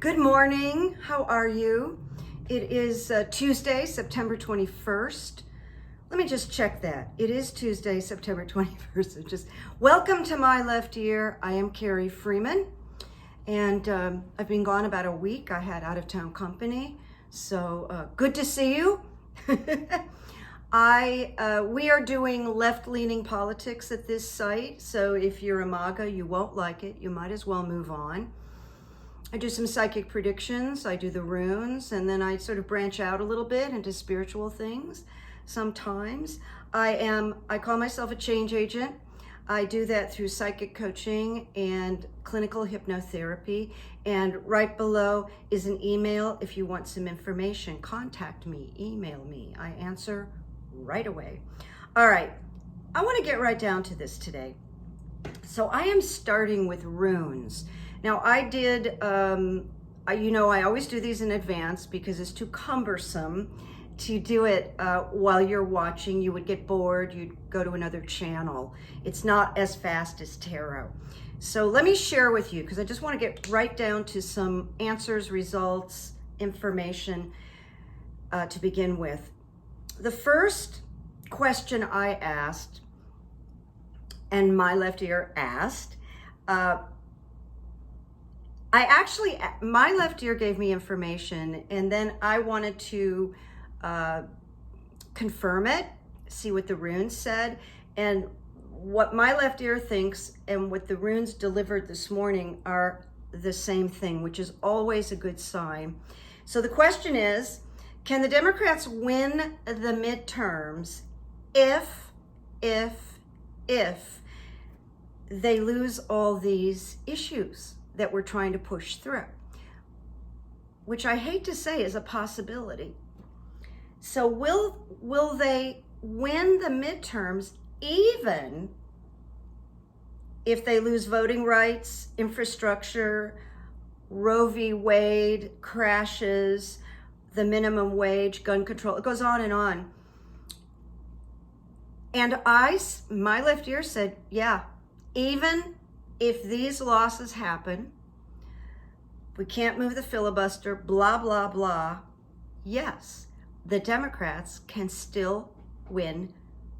Good morning. How are you? It is Tuesday, September 21st. Let me just check that. It is Tuesday, September 21st. Welcome to My Left Ear. I am Carrie Freeman, and I've been gone about a week. I had out-of-town company, so good to see you. We are doing left-leaning politics at this site, so if you're a MAGA, you won't like it. You might as well move on. I do some psychic predictions, I do the runes, and then I sort of branch out a little bit into spiritual things sometimes. I call myself a change agent. I do that through psychic coaching and clinical hypnotherapy. And right below is an email. If you want some information, contact me, email me. I answer right away. All right, I want to get right down to this today. So I am starting with runes. Now I did, I always do these in advance because it's too cumbersome to do it while you're watching. You would get bored, you'd go to another channel. It's not as fast as tarot. So let me share with you, because I just want to get right down to some answers, results, information to begin with. The first question I asked, and My Left Ear asked, My Left Ear gave me information, and then I wanted to confirm it, see what the runes said, and what My Left Ear thinks and what the runes delivered this morning are the same thing, which is always a good sign. So the question is, can the Democrats win the midterms if they lose all these issues that we're trying to push through, which I hate to say is a possibility. So will they win the midterms even if they lose voting rights, infrastructure, Roe v. Wade crashes, the minimum wage, gun control? It goes on and on. And My Left Ear said, yeah, even if these losses happen, we can't move the filibuster, blah, blah, blah. Yes, the Democrats can still win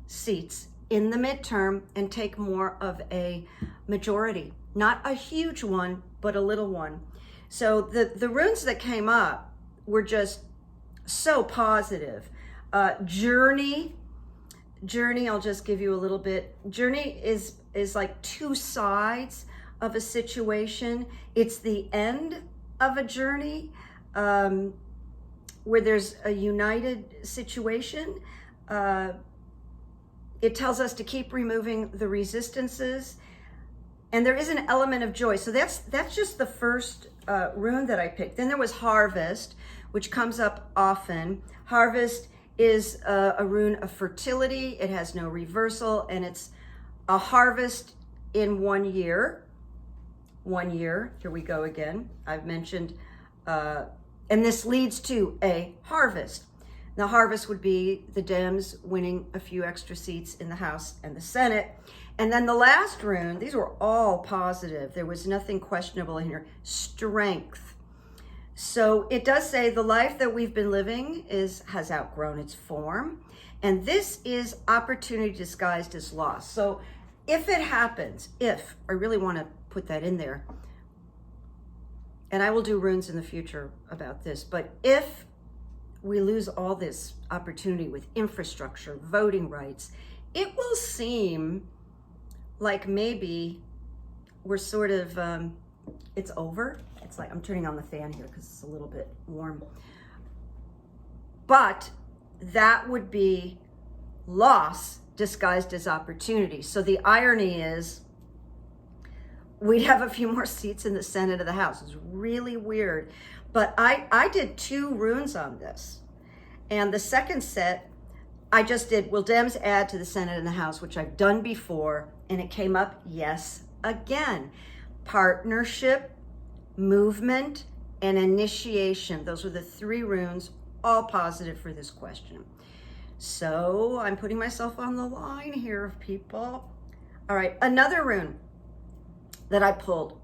seats in the midterm and take more of a majority. Not a huge one, but a little one. So the runes that came up were just so positive. Journey, I'll just give you a little bit. Journey is like two sides of a situation. It's the end of a journey where there's a united situation. It tells us to keep removing the resistances, and there is an element of joy. So that's just the first rune that I picked. Then there was Harvest, which comes up often. Harvest is a rune of fertility. It has no reversal, and it's a harvest in 1 year. 1 year, here we go again. I've mentioned, and this leads to a harvest. The harvest would be the Dems winning a few extra seats in the House and the Senate. And then the last rune, these were all positive. There was nothing questionable in here. Strength. So it does say the life that we've been living has outgrown its form. And this is opportunity disguised as loss. So if it happens, I really want to put that in there, and I will do runes in the future about this, but if we lose all this opportunity with infrastructure, voting rights, it will seem like maybe we're sort of, it's over. It's like, I'm turning on the fan here because it's a little bit warm. But that would be loss disguised as opportunity. So the irony is we'd have a few more seats in the Senate or the House. It's really weird. But I did 2 runes on this. And the second set, I just did, will Dems add to the Senate and the House, which I've done before, and it came up, yes, again. Partnership, movement, and initiation. Those were the 3 runes, all positive for this question. So I'm putting myself on the line here of people. All right, another rune that I pulled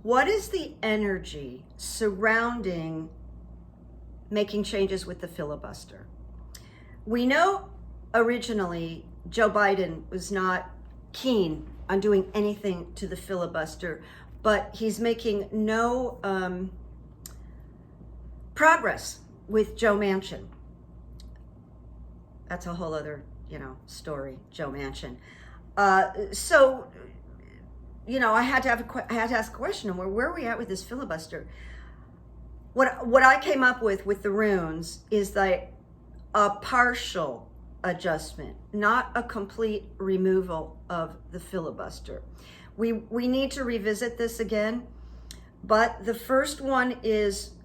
What is the energy surrounding making changes with the filibuster? We know originally Joe Biden was not keen on doing anything to the filibuster, but he's making no progress with Joe Manchin. That's a whole other, story, Joe Manchin. So, I had to ask a question: where are we at with this filibuster? What I came up with the runes is like a partial adjustment, not a complete removal of the filibuster. We need to revisit this again, but the first one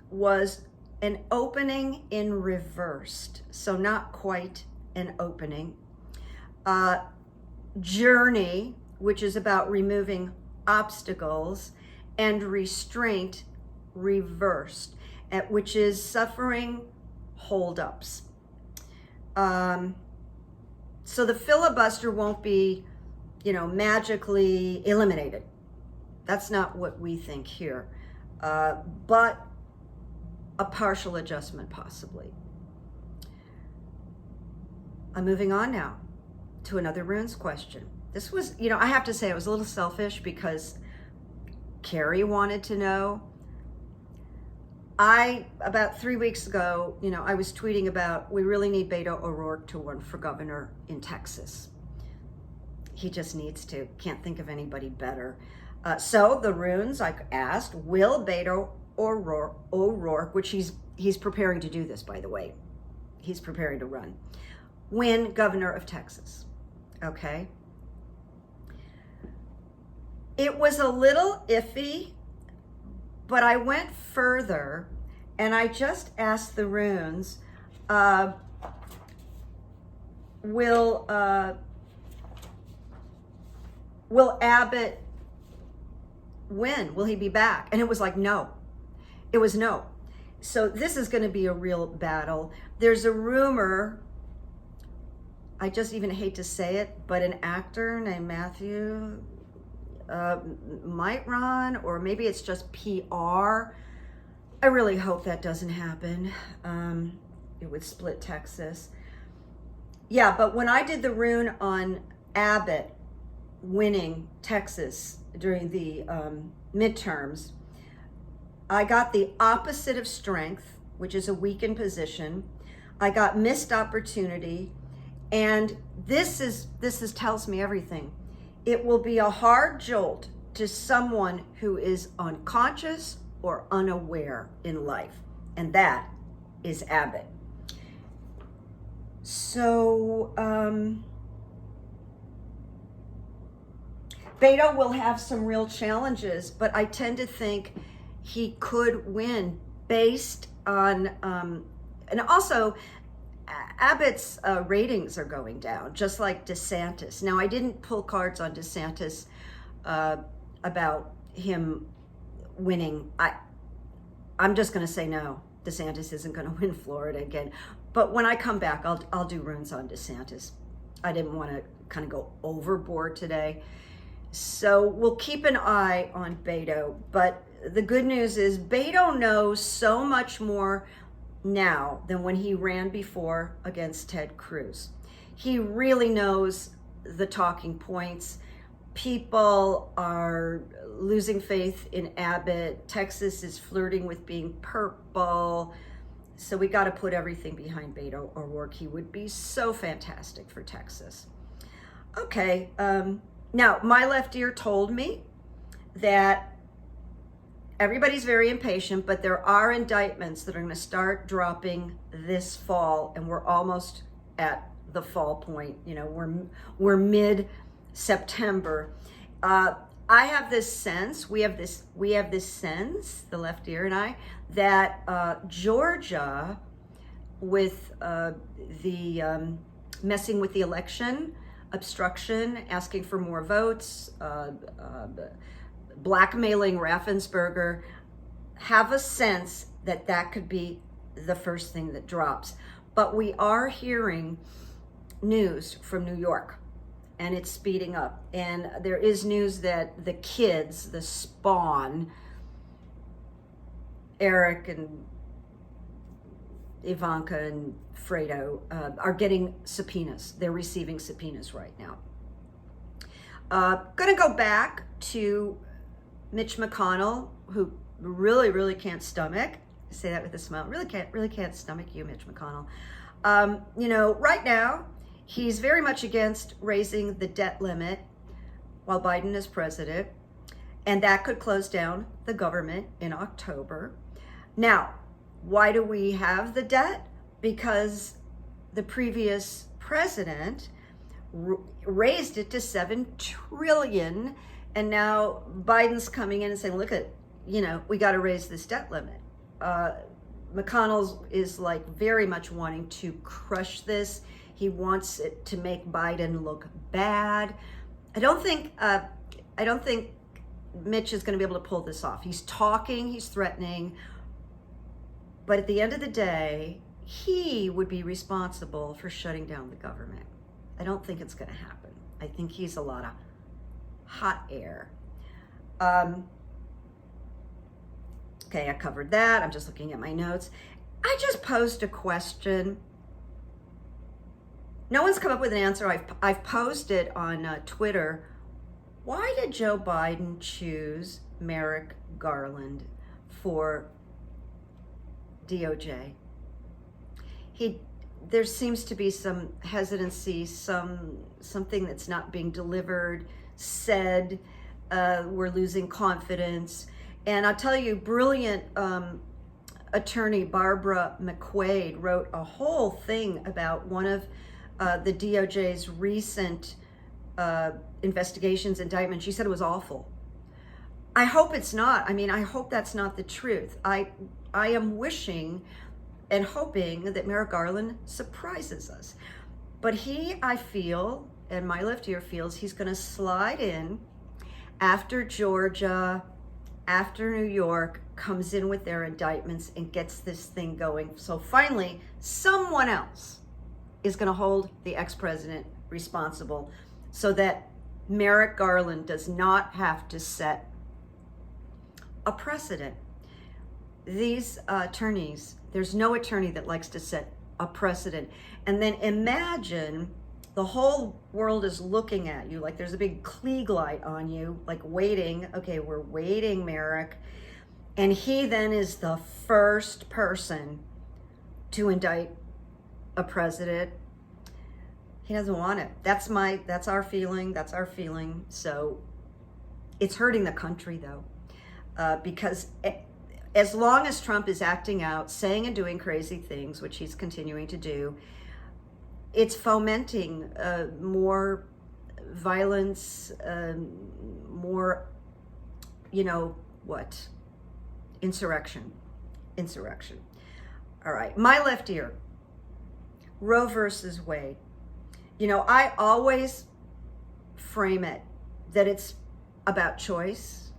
was an opening in reversed, so not quite an opening. Journey, which is about removing obstacles, and restraint reversed, which is suffering holdups. So the filibuster won't be, magically eliminated. That's not what we think here, but a partial adjustment possibly. I'm moving on now to another runes question. This was, I have to say, I was a little selfish because Carrie wanted to know. About 3 weeks ago, I was tweeting about we really need Beto O'Rourke to run for governor in Texas. He just needs to. Can't think of anybody better. So the runes, I asked, will Beto O'Rourke, which he's preparing to do this, by the way. He's preparing to run, win governor of Texas. Okay. It was a little iffy, but I went further and I just asked the runes, will Abbott win? Will he be back? And it was like, no. It was no. So this is going to be a real battle. There's a rumor, I just even hate to say it, but an actor named Matthew might run, or maybe it's just PR. I really hope that doesn't happen. It would split Texas. Yeah, but when I did the rune on Abbott winning Texas during the midterms, I got the opposite of strength, which is a weakened position. I got missed opportunity, and this tells me everything. It will be a hard jolt to someone who is unconscious or unaware in life, and that is Abbott. So Beto will have some real challenges, but I tend to think he could win based on, and also Abbott's ratings are going down, just like DeSantis. Now, I didn't pull cards on DeSantis about him winning. I'm just going to say no. DeSantis isn't going to win Florida again. But when I come back, I'll do runes on DeSantis. I didn't want to kind of go overboard today. So we'll keep an eye on Beto. But the good news is Beto knows so much more now than when he ran before against Ted Cruz. He really knows the talking points. People are losing faith in Abbott. Texas is flirting with being purple. So we got to put everything behind Beto O'Rourke. He would be so fantastic for Texas. Okay, now my left ear told me that everybody's very impatient, but there are indictments that are going to start dropping this fall, and we're almost at the fall point. We're mid-September. I have this sense, we have this sense, the left ear and I, that Georgia, with the messing with the election, obstruction, asking for more votes, blackmailing Raffensperger, have a sense that that could be the first thing that drops. But we are hearing news from New York, and it's speeding up. And there is news that the kids, the spawn, Eric and Ivanka and Fredo are getting subpoenas. They're receiving subpoenas right now. Going to go back to Mitch McConnell, who really can't stomach. I say that with a smile. Really can't stomach you, Mitch McConnell. Right now, he's very much against raising the debt limit while Biden is president, and that could close down the government in October. Now, why do we have the debt? Because the previous president raised it to 7 trillion, and now Biden's coming in and saying, look at, we got to raise this debt limit. McConnell is like very much wanting to crush this. He wants it to make Biden look bad. I don't think Mitch is going to be able to pull this off. He's talking, he's threatening, but at the end of the day, he would be responsible for shutting down the government. I don't think it's going to happen. I think he's a lot of hot air. Okay, I covered that. I'm just looking at my notes. I just posed a question. No one's come up with an answer. I've posted on Twitter. Why did Joe Biden choose Merrick Garland for DOJ? There seems to be some hesitancy, something that's not being delivered, said, we're losing confidence. And I'll tell you, brilliant attorney Barbara McQuaid wrote a whole thing about one of the DOJ's recent investigations, indictments. She said it was awful. I hope it's not. I hope that's not the truth. I am wishing and hoping that Merrick Garland surprises us. But I feel, and my left ear feels, he's going to slide in after Georgia, after New York comes in with their indictments and gets this thing going. So finally, someone else is going to hold the ex-president responsible so that Merrick Garland does not have to set a precedent. These attorneys, there's no attorney that likes to set a precedent. And then imagine the whole world is looking at you like there's a big Klieg light on you, like waiting. Okay, we're waiting, Merrick. And he then is the first person to indict a president. He doesn't want it. That's our feeling. That's our feeling. So it's hurting the country though, because as long as Trump is acting out, saying and doing crazy things, which he's continuing to do, it's fomenting more violence, more, insurrection. All right, my left ear, Roe versus Wade. I always frame it that it's about choice.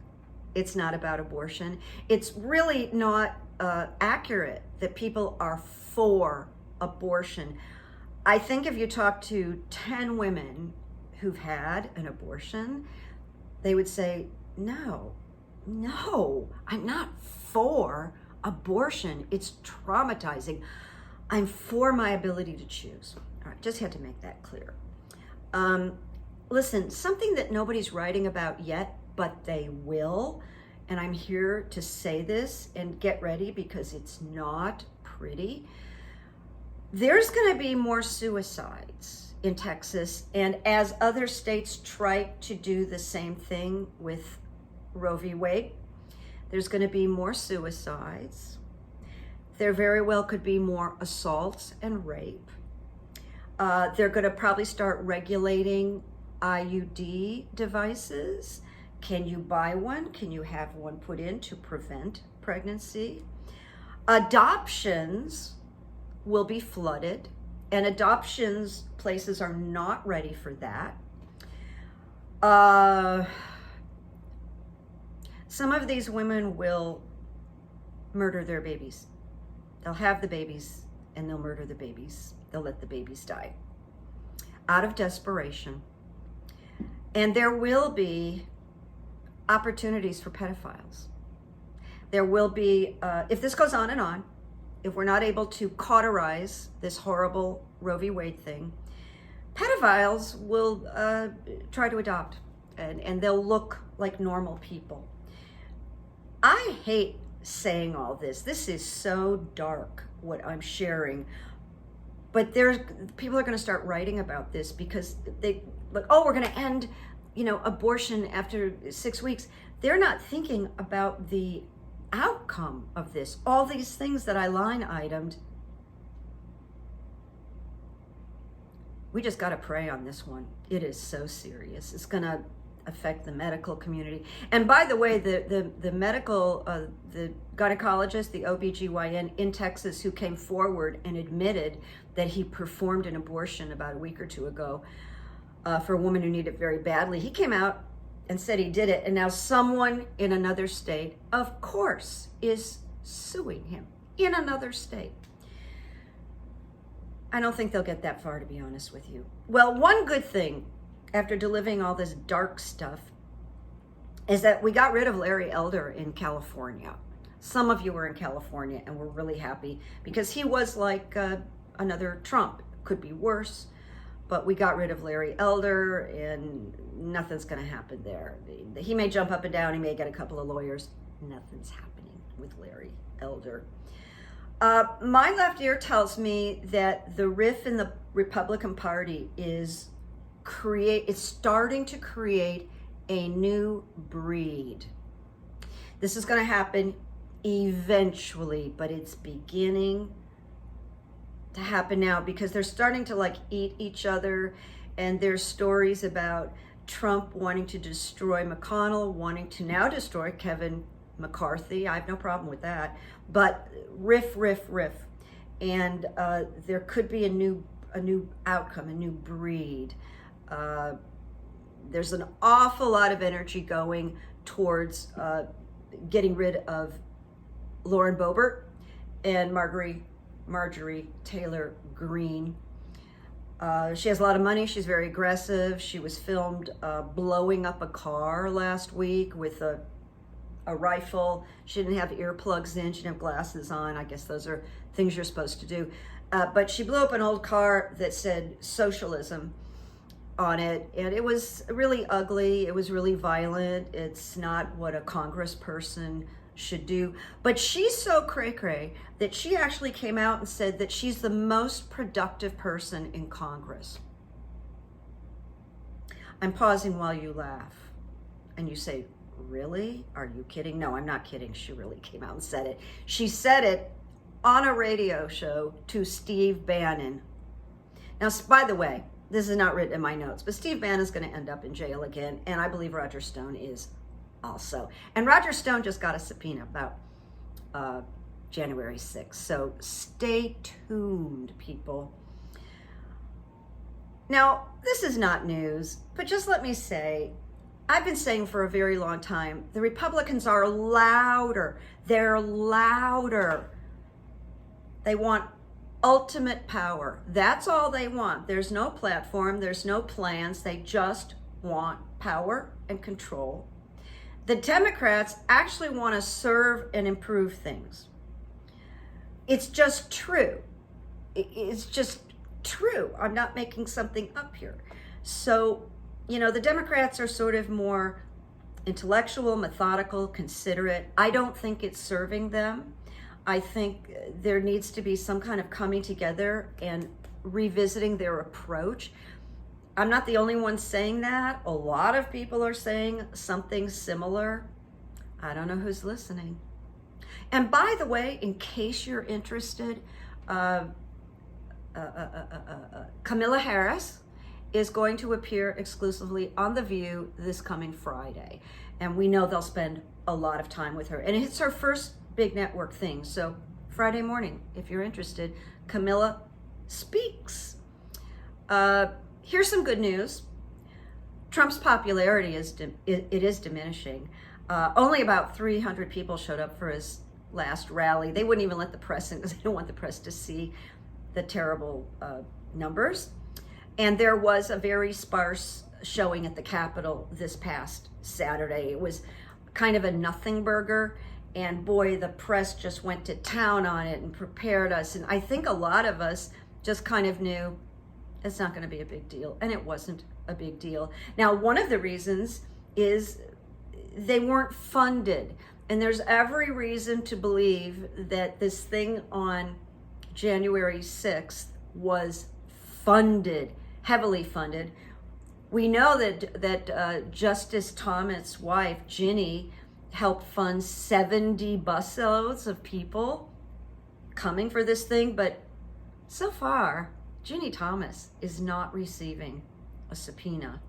It's not about abortion. It's really not accurate that people are for abortion. I think if you talk to 10 women who've had an abortion, they would say, no, I'm not for abortion. It's traumatizing. I'm for my ability to choose. All right, just had to make that clear. Listen, something that nobody's writing about yet, but they will, and I'm here to say this, and get ready because it's not pretty. There's going to be more suicides in Texas, and as other states try to do the same thing with Roe v. Wade, there's going to be more suicides. There very well could be more assaults and rape. They're going to probably start regulating IUD devices. Can you buy one? Can you have one put in to prevent pregnancy? Adoptions will be flooded, and adoptions places are not ready for that. Some of these women will murder their babies. They'll have the babies and they'll murder the babies. They'll let the babies die out of desperation. And there will be opportunities for pedophiles. There will be, if this goes on and on, if we're not able to cauterize this horrible Roe v. Wade thing, pedophiles will try to adopt, and they'll look like normal people. I hate saying all this. This is so dark, what I'm sharing. But people are going to start writing about this because they like, oh, we're going to end, abortion after 6 weeks. They're not thinking about the outcome of this. All these things that I line itemed. We just got to pray on this one. It is so serious. It's going to affect the medical community. And by the way, the medical, the gynecologist, the OBGYN in Texas who came forward and admitted that he performed an abortion about a week or two ago for a woman who needed it very badly, he came out and said he did it. And now someone in another state, of course, is suing him in another state. I don't think they'll get that far, to be honest with you. Well, one good thing after delivering all this dark stuff is that we got rid of Larry Elder in California. Some of you were in California and were really happy because he was like another Trump. Could be worse, but we got rid of Larry Elder and nothing's going to happen there. He may jump up and down. He may get a couple of lawyers. Nothing's happening with Larry Elder. My left ear tells me that the rift in the Republican Party is starting to create a new breed. This is going to happen eventually, but it's beginning to happen now because they're starting to eat each other, and there's stories about Trump wanting to destroy McConnell, wanting to now destroy Kevin McCarthy. I have no problem with that, but riff, and there could be a new outcome, a new breed. There's an awful lot of energy going towards getting rid of Lauren Boebert and Marjorie Taylor Greene. She has a lot of money. She's very aggressive. She was filmed blowing up a car last week with a rifle. She didn't have earplugs in. She didn't have glasses on. I guess those are things you're supposed to do. But she blew up an old car that said socialism on it, and it was really ugly. It was really violent. It's not what a congressperson should do. But she's so cray-cray that she actually came out and said that she's the most productive person in Congress. I'm pausing while you laugh. And you say, really? Are you kidding? No, I'm not kidding. She really came out and said it. She said it on a radio show to Steve Bannon. Now, by the way, this is not written in my notes, but Steve Bannon is going to end up in jail again, and I believe Roger Stone is also. And Roger Stone just got a subpoena about January 6th, so stay tuned, people. Now, this is not news, but just let me say, I've been saying for a very long time, the Republicans are louder. They're louder. They want ultimate power. That's all they want. There's no platform. There's no plans. They just want power and control. The Democrats actually want to serve and improve things. It's just true. It's just true. I'm not making something up here. So, the Democrats are sort of more intellectual, methodical, considerate. I don't think it's serving them. I think there needs to be some kind of coming together and revisiting their approach. I'm not the only one saying that. A lot of people are saying something similar. I don't know who's listening. And by the way, in case you're interested, Kamala Harris is going to appear exclusively on The View this coming Friday. And we know they'll spend a lot of time with her. And it's her first big network thing. So Friday morning, if you're interested, Camilla speaks. Here's some good news. Trump's popularity is diminishing. Only about 300 people showed up for his last rally. They wouldn't even let the press in because they don't want the press to see the terrible numbers. And there was a very sparse showing at the Capitol this past Saturday. It was kind of a nothing burger. And boy, the press just went to town on it and prepared us. And I think a lot of us just kind of knew it's not going to be a big deal. And it wasn't a big deal. Now, one of the reasons is they weren't funded. And there's every reason to believe that this thing on January 6th was funded, heavily funded. We know that Justice Thomas' wife, Ginny, helped fund 70 busloads of people coming for this thing, but so far, Ginny Thomas is not receiving a subpoena.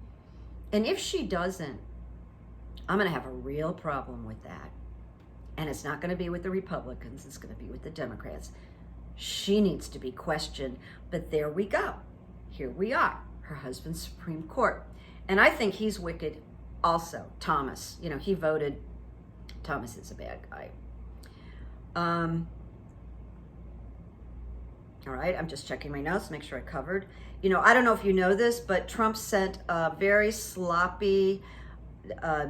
And if she doesn't, I'm gonna have a real problem with that. And it's not gonna be with the Republicans, it's gonna be with the Democrats. She needs to be questioned, but there we go. Here we are, her husband's Supreme Court. And I think he's wicked also, Thomas. You know, he voted, Thomas is a bad guy. All right, I'm just checking my notes, make sure I covered. You know, I don't know if you know this, but Trump sent a very sloppy,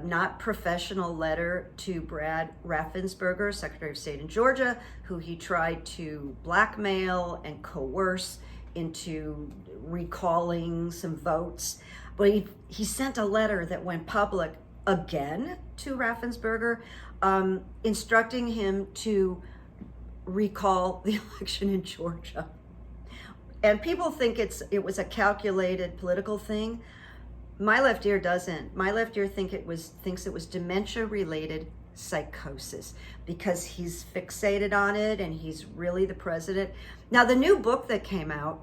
not professional letter to Brad Raffensperger, Secretary of State in Georgia, who he tried to blackmail and coerce into recalling some votes. But he sent a letter that went public again to Raffensperger, instructing him to recall the election in Georgia. And people think it was a calculated political thing. My left ear doesn't. My left ear thinks it was dementia-related psychosis because he's fixated on it and he's really the president. Now, the new book that came out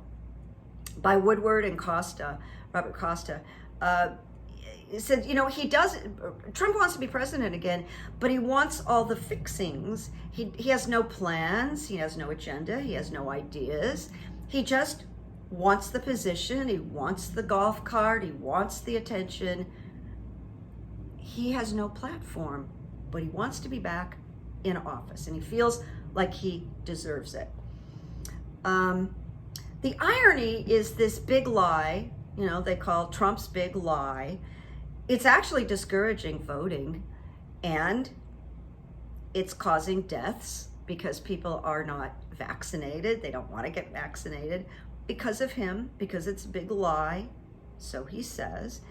by Woodward and Costa, Robert Costa, said, you know, Trump wants to be president again, but he wants all the fixings. He has no plans, he has no agenda, he has no ideas. He just wants the position, he wants the golf cart, he wants the attention. He has no platform, but he wants to be back in office and he feels like he deserves it. The irony is this big lie, you know, they call Trump's big lie. It's actually discouraging voting and it's causing deaths because people are not vaccinated. They don't want to get vaccinated because of him, because it's a big lie, so he says.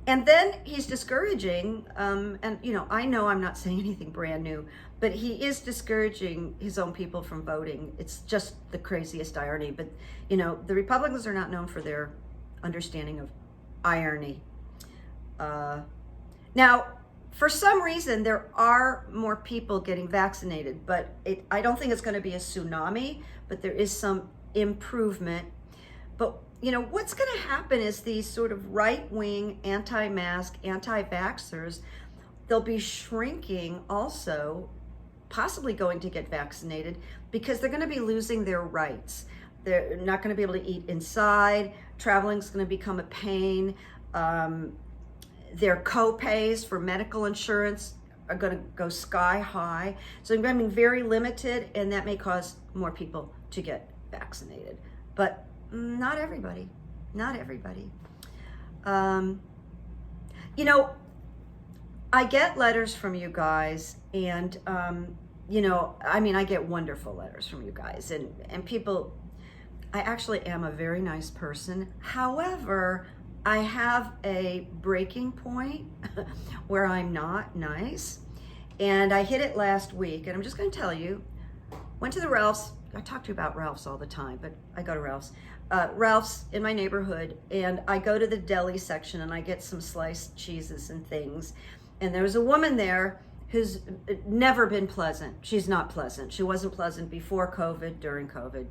And then he's discouraging, and you know I'm not saying anything brand new, but he is discouraging his own people from voting. It's just the craziest irony. But you know, the Republicans are not known for their understanding of irony. Now, for some reason, there are more people getting vaccinated, but I don't think it's going to be a tsunami, but there is some improvement. But, you know, what's going to happen is these sort of right-wing, anti-mask, anti-vaxxers, they'll be shrinking also, possibly going to get vaccinated, because they're going to be losing their rights. They're not going to be able to eat inside. Traveling is going to become a pain. Their co-pays for medical insurance are going to go sky high. So they're becoming very limited, and that may cause more people to get vaccinated. But not everybody. Not everybody. You know, I get letters from you guys, and you know, I mean, I get wonderful letters from you guys, and people. I actually am a very nice person. However, I have a breaking point where I'm not nice, and I hit it last week, and I'm just going to tell you. Went to the Ralph's. I talk to you about Ralph's all the time, but I go to Ralph's. Ralph's in my neighborhood, and I go to the deli section and I get some sliced cheeses and things. And there was a woman there who's never been pleasant. She's not pleasant. She wasn't pleasant before COVID, during COVID.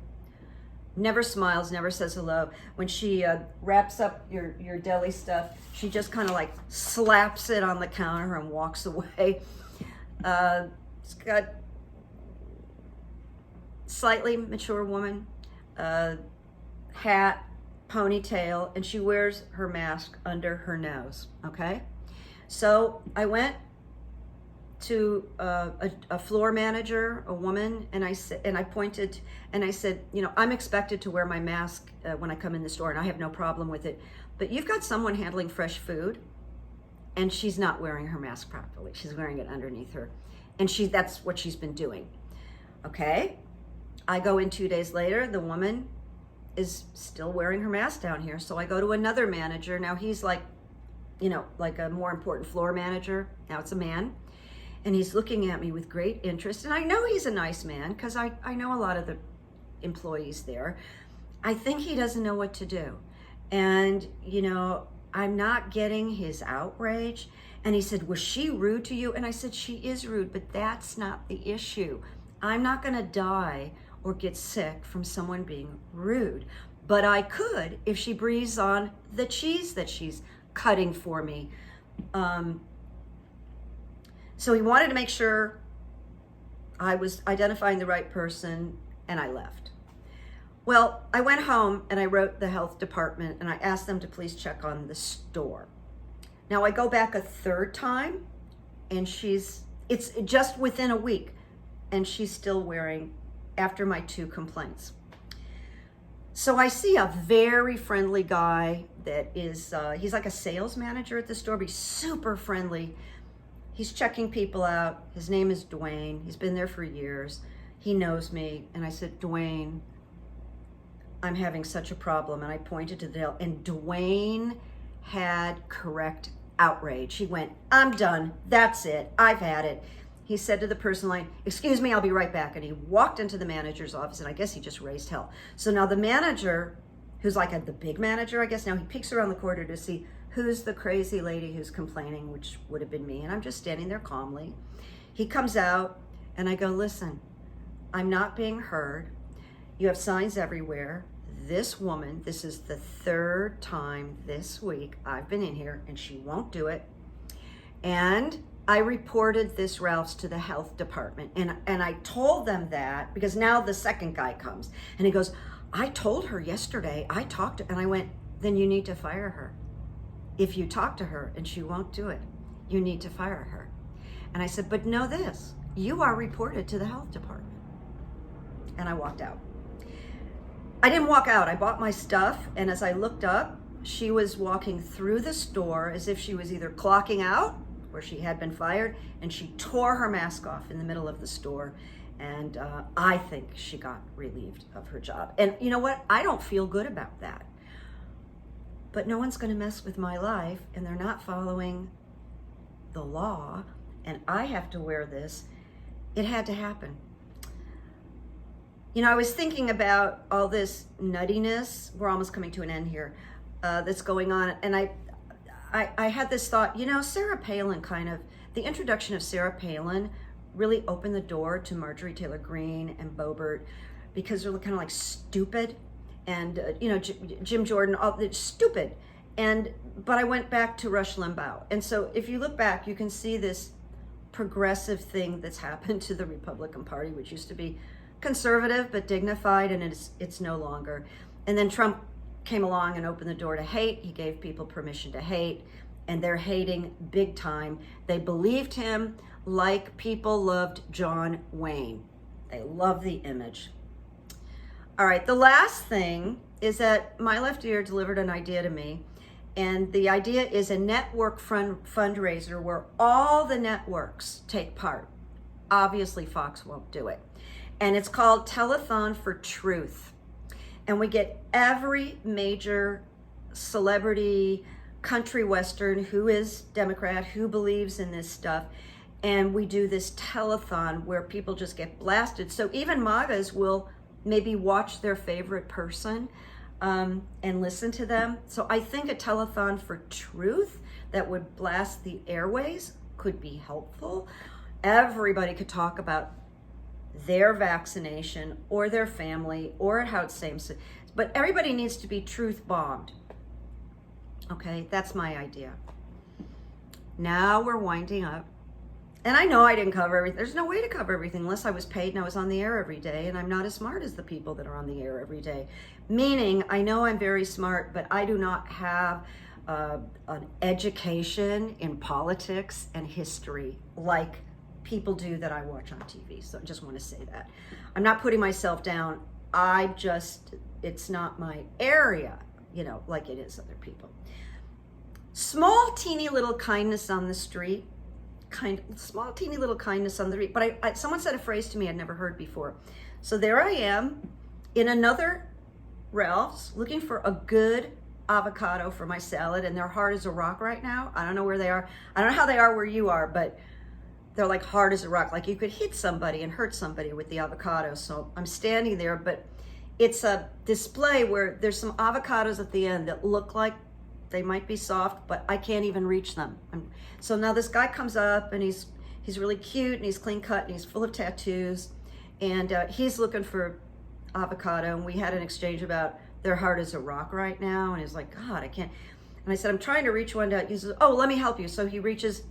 Never smiles, never says hello. When she wraps up your deli stuff, she just kind of like slaps it on the counter and walks away. It's got slightly mature woman, hat, ponytail, and she wears her mask under her nose, okay? So I went to a floor manager, a woman, and I pointed and I said, you know, I'm expected to wear my mask when I come in the store, and I have no problem with it. But you've got someone handling fresh food, and she's not wearing her mask properly. She's wearing it underneath her. And that's what she's been doing. Okay. I go in 2 days later, the woman is still wearing her mask down here. So I go to another manager. Now he's like, like a more important floor manager. Now it's a man. And he's looking at me with great interest. And I know he's a nice man because I know a lot of the employees there. I think he doesn't know what to do. And, I'm not getting his outrage. And he said, was she rude to you? And I said, she is rude, but that's not the issue. I'm not going to die or get sick from someone being rude. But I could if she breathes on the cheese that she's cutting for me. So he wanted to make sure I was identifying the right person, and I left. Well, I went home and I wrote the health department and I asked them to please check on the store. Now I go back a third time and it's just within a week and she's still wearing after my 2 complaints. So I see a very friendly guy that is, he's like a sales manager at the store, but he's super friendly. He's checking people out. His name is Dwayne. He's been there for years. He knows me. And I said, Dwayne, I'm having such a problem. And I pointed to Dale, and Dwayne had correct outrage. He went, I'm done. That's it. I've had it. He said to the person line, excuse me, I'll be right back. And he walked into the manager's office, and I guess he just raised hell. So now the manager, who's like the big manager, I guess now, he peeks around the corner to see who's the crazy lady who's complaining, which would have been me. And I'm just standing there calmly. He comes out, and I go, listen, I'm not being heard. You have signs everywhere. This woman, this is the 3rd time this week I've been in here, and she won't do it. And I reported this, Ralph's, to the health department. And I told them that because now the second guy comes. And he goes, I told her yesterday, I talked to her. And I went, then you need to fire her. If you talk to her and she won't do it, you need to fire her. And I said, but know this, you are reported to the health department. And I walked out. I didn't walk out. I bought my stuff. And as I looked up, she was walking through the store as if she was either clocking out or she had been fired. And she tore her mask off in the middle of the store. And I think she got relieved of her job. And you know what? I don't feel good about that. But no one's going to mess with my life, and they're not following the law, and I have to wear this. It had to happen. I was thinking about all this nuttiness. We're almost coming to an end here. That's going on, and I had this thought. Sarah Palin the introduction of Sarah Palin really opened the door to Marjorie Taylor Greene and Boebert because they're kind of like stupid. And, Jim Jordan, all it's stupid. But I went back to Rush Limbaugh. And so if you look back, you can see this progressive thing that's happened to the Republican Party, which used to be conservative but dignified, and it's no longer. And then Trump came along and opened the door to hate. He gave people permission to hate, and they're hating big time. They believed him like people loved John Wayne. They love the image. All right, the last thing is that my left ear delivered an idea to me, and the idea is a network fundraiser where all the networks take part. Obviously, Fox won't do it. And it's called Telethon for Truth. And we get every major celebrity, country western, who is Democrat, who believes in this stuff, and we do this telethon where people just get blasted. So even MAGAs will maybe watch their favorite person and listen to them. So I think a telethon for truth that would blast the airways could be helpful. Everybody could talk about their vaccination or their family or how it's same, but everybody needs to be truth bombed. Okay, that's my idea. Now we're winding up. And I know I didn't cover everything. There's no way to cover everything unless I was paid and I was on the air every day, and I'm not as smart as the people that are on the air every day. Meaning, I know I'm very smart, but I do not have an education in politics and history like people do that I watch on TV. So I just want to say that. I'm not putting myself down. It's not my area, like it is other people. Small, teeny little kindness on the street small, teeny little kindness on the street. But someone said a phrase to me I'd never heard before. So there I am in another Ralph's looking for a good avocado for my salad, and they're hard as a rock right now. I don't know where they are. I don't know how they are where you are, but they're like hard as a rock. Like you could hit somebody and hurt somebody with the avocado. So I'm standing there, but it's a display where there's some avocados at the end that look like they might be soft, but I can't even reach them. So now this guy comes up, and he's really cute, and he's clean cut, and he's full of tattoos, and he's looking for avocado, and we had an exchange about they're hard as a rock right now, and he's like, God, I can't. And I said, I'm trying to reach one down. He says, oh, let me help you. So he reaches,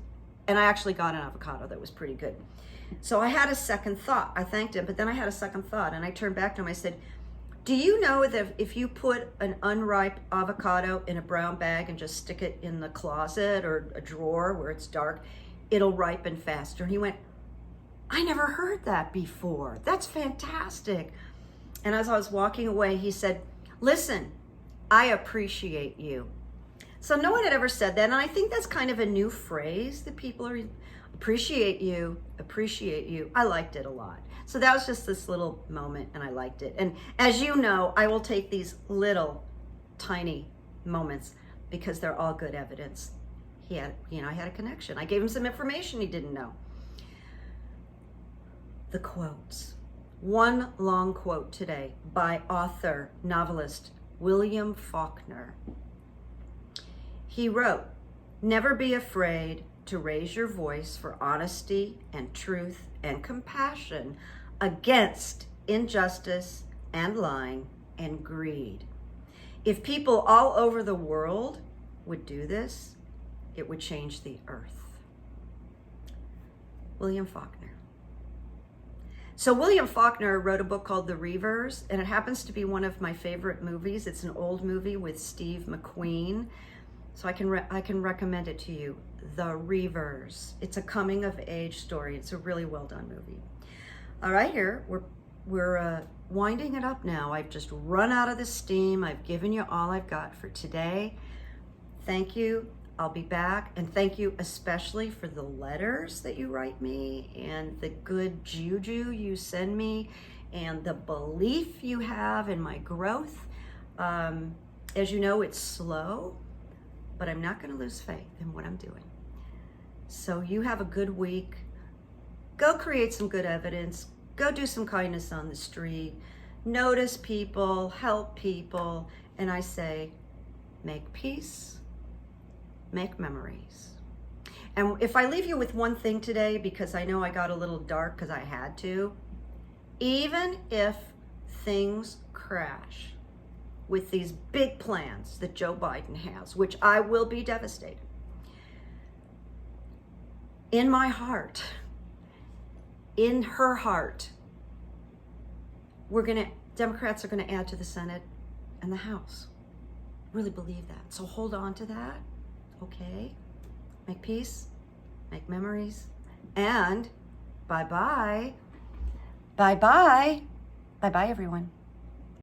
and I actually got an avocado that was pretty good. So I had a second thought. I thanked him, but then I had a second thought, and I turned back to him. I said, do you know that if you put an unripe avocado in a brown bag and just stick it in the closet or a drawer where it's dark, it'll ripen faster? And he went, I never heard that before. That's fantastic. And as I was walking away, he said, listen, I appreciate you. So no one had ever said that, and I think that's kind of a new phrase that people are, appreciate you, appreciate you. I liked it a lot. So that was just this little moment, and I liked it. And as you know, I will take these little tiny moments because they're all good evidence. I had a connection. I gave him some information he didn't know. The quotes. One long quote today by author, novelist William Faulkner. He wrote, never be afraid to raise your voice for honesty and truth and compassion against injustice and lying and greed. If people all over the world would do this, it would change the earth. William Faulkner. So William Faulkner wrote a book called The Reavers, and it happens to be one of my favorite movies. It's an old movie with Steve McQueen. So I can recommend it to you. The Reavers. It's a coming of age story. It's a really well done movie. All right, here we're winding it up now. I've just run out of the steam. I've given you all I've got for today. Thank you. I'll be back, and thank you especially for the letters that you write me and the good juju you send me and the belief you have in my growth. As you know, it's slow, but I'm not going to lose faith in what I'm doing. So you have a good week. Go create some good evidence. Go do some kindness on the street. Notice people, help people, and I say, make peace, make memories. And if I leave you with one thing today, because I know I got a little dark because I had to, even if things crash with these big plans that Joe Biden has, which I will be devastated, in my heart, in her heart, Democrats are gonna add to the Senate and the House. Really believe that. So hold on to that, okay? Make peace, make memories, and bye-bye. Bye-bye. Bye-bye, everyone.